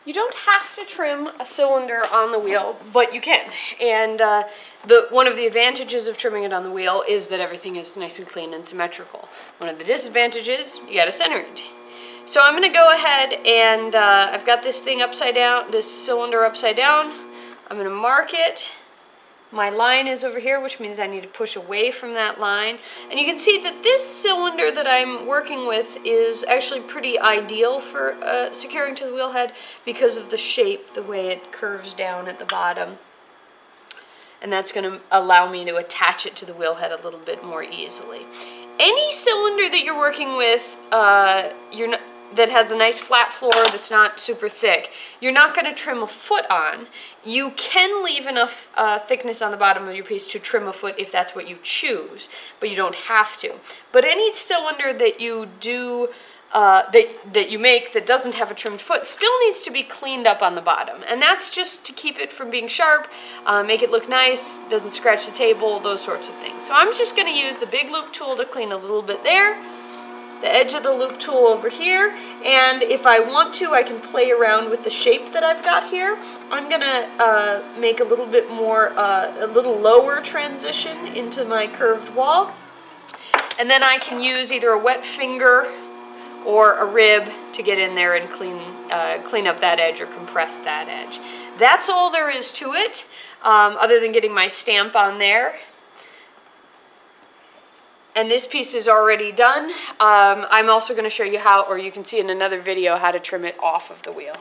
You don't have to trim a cylinder on the wheel, but you can. And one of the advantages of trimming it on the wheel is that everything is nice and clean and symmetrical. One of the disadvantages, you gotta center it. So I'm gonna go ahead and I've got this thing upside down, this cylinder upside down. I'm gonna mark it. My line is over here, which means I need to push away from that line. And you can see that this cylinder that I'm working with is actually pretty ideal for securing to the wheel head because of the shape, the way it curves down at the bottom. And that's going to allow me to attach it to the wheel head a little bit more easily. Any cylinder that you're working with, that has a nice flat floor that's not super thick, you're not going to trim a foot on. You can leave enough thickness on the bottom of your piece to trim a foot if that's what you choose, but you don't have to. But any cylinder that you do, that you make that doesn't have a trimmed foot still needs to be cleaned up on the bottom. And that's just to keep it from being sharp, make it look nice, doesn't scratch the table, those sorts of things. So I'm just going to use the big loop tool to clean a little bit there, the edge of the loop tool over here, and if I want to, I can play around with the shape that I've got here. I'm gonna make a little bit more, a little lower transition into my curved wall, and then I can use either a wet finger or a rib to get in there and clean up that edge or compress that edge. That's all there is to it, other than getting my stamp on there. And this piece is already done. I'm also going to show you how, or you can see in another video, how to trim it off of the wheel.